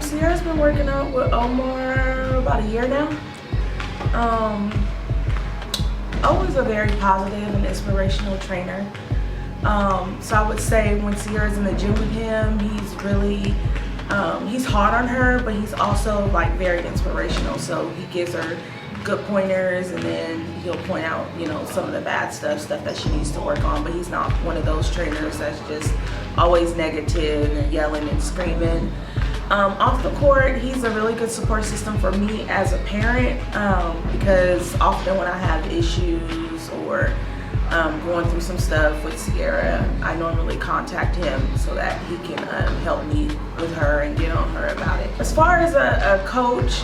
Sierra's been working out with Omar about a year now. Omar's a very positive and inspirational trainer. So I would say when Sierra's in the gym with him, he's really, he's hard on her, but he's also like very inspirational. So he gives her good pointers, and then he'll point out, some of the bad stuff that she needs to work on. But he's not one of those trainers that's just always negative and yelling and screaming. Off the court, he's a really good support system for me as a parent, because often when I have issues or going through some stuff with Sierra, I normally contact him so that he can help me with her and get on her about it. As far as a coach,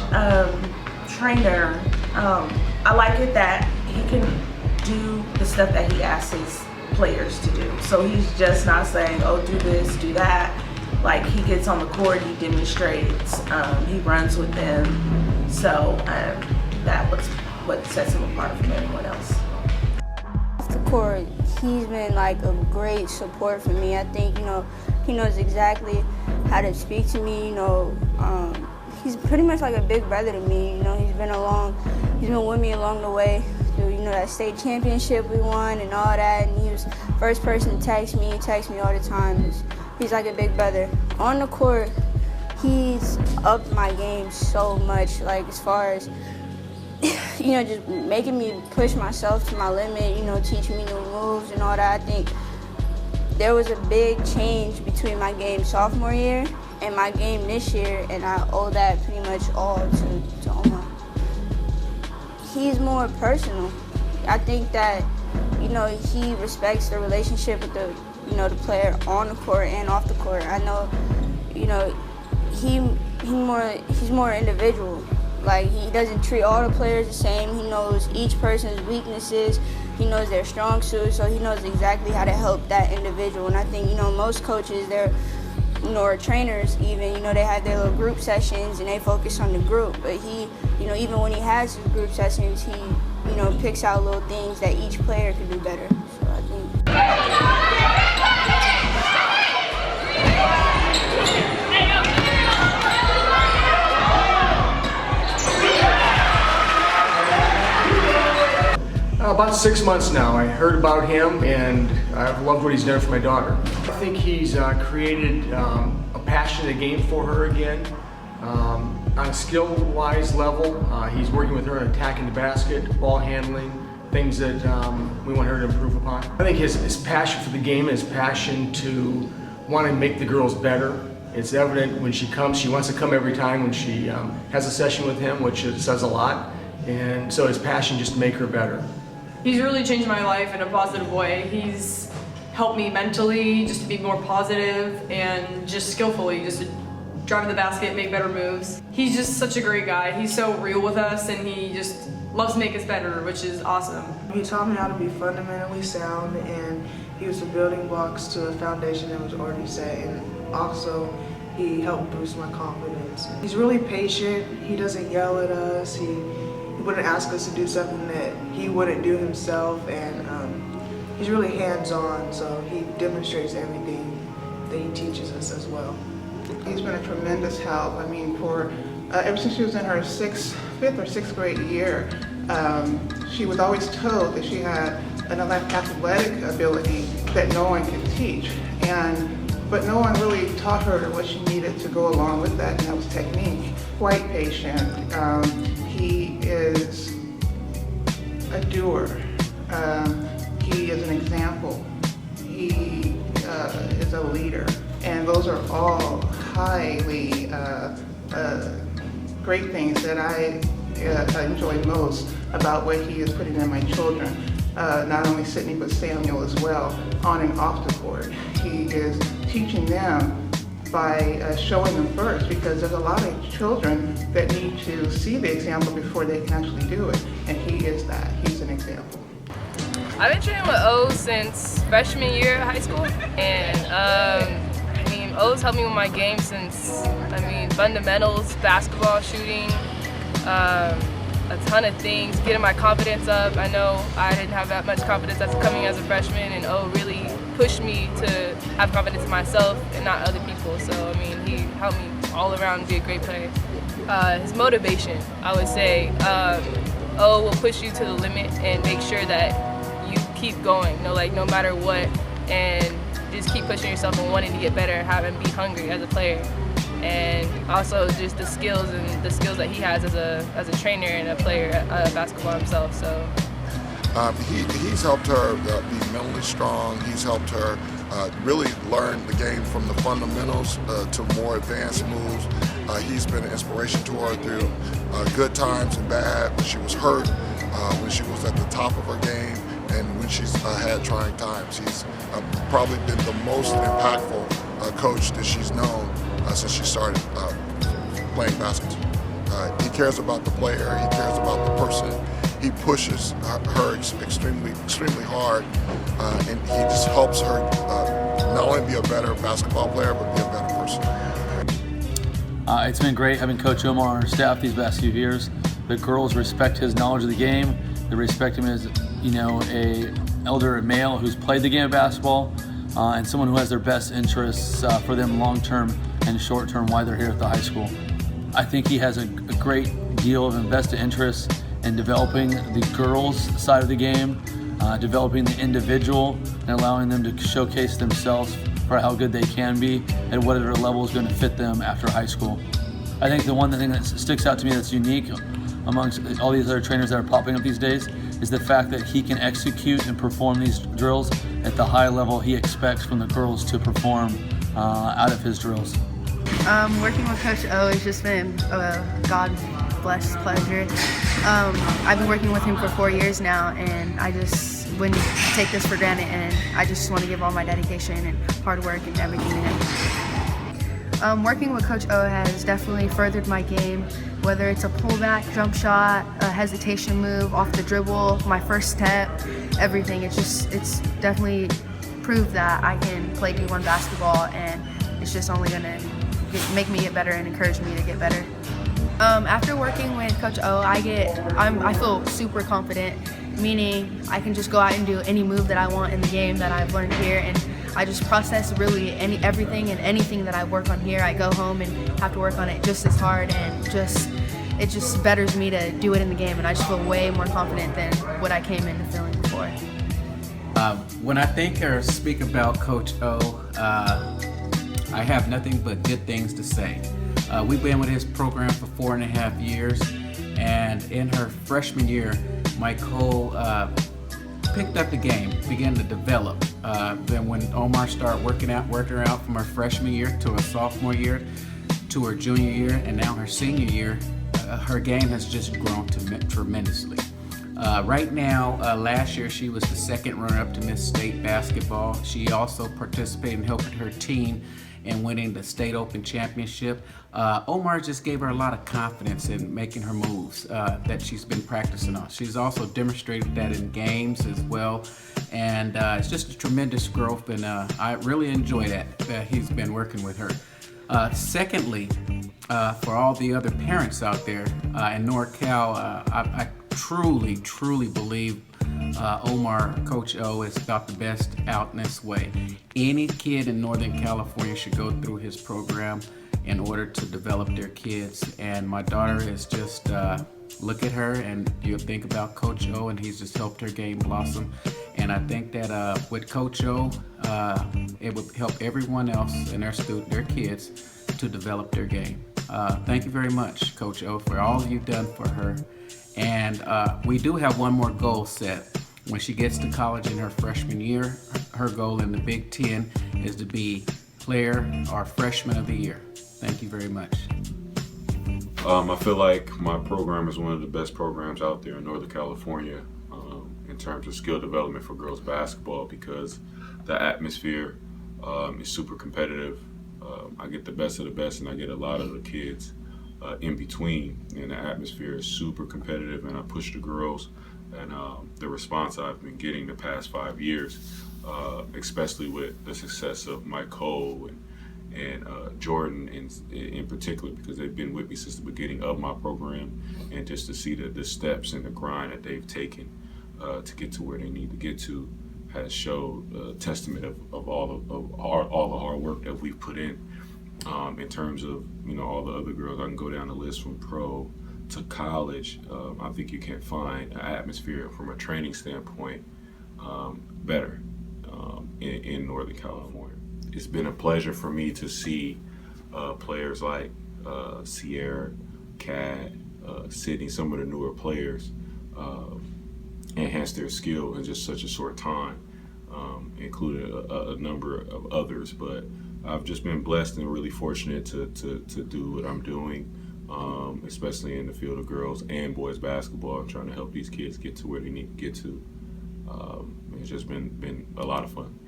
trainer, I like it that he can do the stuff that he asks his players to do. So he's just not saying, oh, do this, do that. Like, he gets on the court, he demonstrates, he runs with them. So that's what sets him apart from everyone else. Off the court, he's been like a great support for me. I think, he knows exactly how to speak to me. He's pretty much like a big brother to me. He's been with me along the way through, that state championship we won and all that. And he was the first person to text me. He texts me all the time. He's like a big brother. On the court, he's upped my game so much, like as far as, just making me push myself to my limit, teaching me new moves and all that. I think there was a big change between my game sophomore year and my game this year, and I owe that pretty much all to Omar. He's more personal. I think that, he respects the relationship with the player on the court and off the court. I know, he's more individual. Like, he doesn't treat all the players the same. He knows each person's weaknesses. He knows their strong suits, so he knows exactly how to help that individual. And I think, most coaches, or trainers even, they have their little group sessions and they focus on the group. But he, even when he has his group sessions, he, picks out little things that each player can do better. So I think. About 6 months now. I heard about him and I've loved what he's done for my daughter. I think he's created a passionate game for her again. On a skill-wise level, he's working with her on attacking the basket, ball handling, things that we want her to improve upon. I think his passion for the game, his passion to want to make the girls better. It's evident when she comes. She wants to come every time when she has a session with him, which says a lot. And so his passion just to make her better. He's really changed my life in a positive way. He's helped me mentally just to be more positive and just skillfully, just to drive the basket, make better moves. He's just such a great guy. He's so real with us and he just loves to make us better, which is awesome. He taught me how to be fundamentally sound, and he was the building blocks to a foundation that was already set. And also, he helped boost my confidence. He's really patient. He doesn't yell at us. He wouldn't ask us to do something that he wouldn't do himself, and he's really hands-on, so he demonstrates everything that he teaches us as well. He's been a tremendous help. I mean, ever since she was in her fifth or sixth grade year, she was always told that she had an athletic ability that no one could teach, but no one really taught her what she needed to go along with that, and that was technique. Quite patient. He is a doer. He is an example. He is a leader. And those are all highly great things that I enjoy most about what he is putting in my children. Not only Sydney, but Samuel as well, on and off the court. He is teaching them by showing them first, because there's a lot of children that need to see the example before they can actually do it, and he is that. He's an example. I've been training with O's since freshman year of high school, and O's helped me with my game since, fundamentals, basketball, shooting, a ton of things, getting my confidence up. I know I didn't have that much confidence as coming as a freshman, and O really pushed me to have confidence in myself and not other people. So, I mean, he helped me all around be a great player. His motivation, I would say, O will push you to the limit and make sure that you keep going, no matter what, and just keep pushing yourself and wanting to get better, and be hungry as a player. And also just the skills that he has as a trainer and a player at basketball himself. So he's helped her be mentally strong. He's helped her really learn the game from the fundamentals to more advanced moves. He's been an inspiration to her through good times and bad. When she was hurt, when she was at the top of her game, and when she's had trying times. He's probably been the most impactful coach that she's known since she started playing basketball. He cares about the player. He cares about the person. He pushes her extremely hard, and he just helps her not only be a better basketball player, but be a better person. It's been great having Coach Omar on our staff these past few years. The girls respect his knowledge of the game. They respect him as, a elder male who's played the game of basketball, and someone who has their best interests for them long-term and short-term while they're here at the high school. I think he has a great deal of invested interest in developing the girls' side of the game, developing the individual, and allowing them to showcase themselves for how good they can be and whatever level is going to fit them after high school. I think the one thing that sticks out to me that's unique amongst all these other trainers that are popping up these days is the fact that he can execute and perform these drills at the high level he expects from the girls to perform out of his drills. Working with Coach O has just been a God-blessed pleasure. I've been working with him for 4 years now, and I just wouldn't take this for granted, and I just want to give all my dedication and hard work and everything to him. Working with Coach O has definitely furthered my game, whether it's a pullback, jump shot, a hesitation move, off the dribble, my first step, everything. It's definitely proved that I can play D1 basketball, and it's just only going to make me get better and encourage me to get better. After working with Coach O, I feel super confident, meaning I can just go out and do any move that I want in the game that I've learned here, and I just process really everything and anything that I work on here. I go home and have to work on it just as hard, and it just betters me to do it in the game, and I just feel way more confident than what I came into feeling before. When I think or speak about Coach O, I have nothing but good things to say. We've been with his program for 4.5 years, and in her freshman year, Mike Cole picked up the game, began to develop. Then when Omar started working her out from her freshman year to her sophomore year, to her junior year, and now her senior year, her game has just grown tremendously. Right now, last year she was the second runner-up to Miss State basketball. She also participated in helping her team in winning the State Open Championship. Omar just gave her a lot of confidence in making her moves that she's been practicing on. She's also demonstrated that in games as well, and it's just a tremendous growth, and I really enjoy that he's been working with her. Secondly, for all the other parents out there in NorCal, I truly believe Omar, Coach O, is about the best out in this way. Any kid in Northern California should go through his program in order to develop their kids. And my daughter is just, look at her and you think about Coach O, and he's just helped her game blossom. And I think that with Coach O, it would help everyone else and their kids to develop their game. Thank you very much, Coach O, for all you've done for her. And we do have one more goal set. When she gets to college in her freshman year, her goal in the Big Ten is to be player or freshman of the year. Thank you very much. I feel like my program is one of the best programs out there in Northern California in terms of skill development for girls basketball, because the atmosphere is super competitive. I get the best of the best, and I get a lot of the kids in between, and the atmosphere is super competitive, and I push the girls, and the response I've been getting the past 5 years, especially with the success of Mike Cole and Jordan in particular, because they've been with me since the beginning of my program, and just to see the steps and the grind that they've taken to get to where they need to get to has showed a testament of all the hard work that we've put in terms of all the other girls. I can go down the list from pro to college. I think you can't find an atmosphere from a training standpoint better in Northern California. It's been a pleasure for me to see players like Sierra, Kat, Sydney, some of the newer players enhance their skill in just such a short time, including a number of others. But I've just been blessed and really fortunate to do what I'm doing, especially in the field of girls and boys basketball. I'm trying to help these kids get to where they need to get to. It's just been a lot of fun.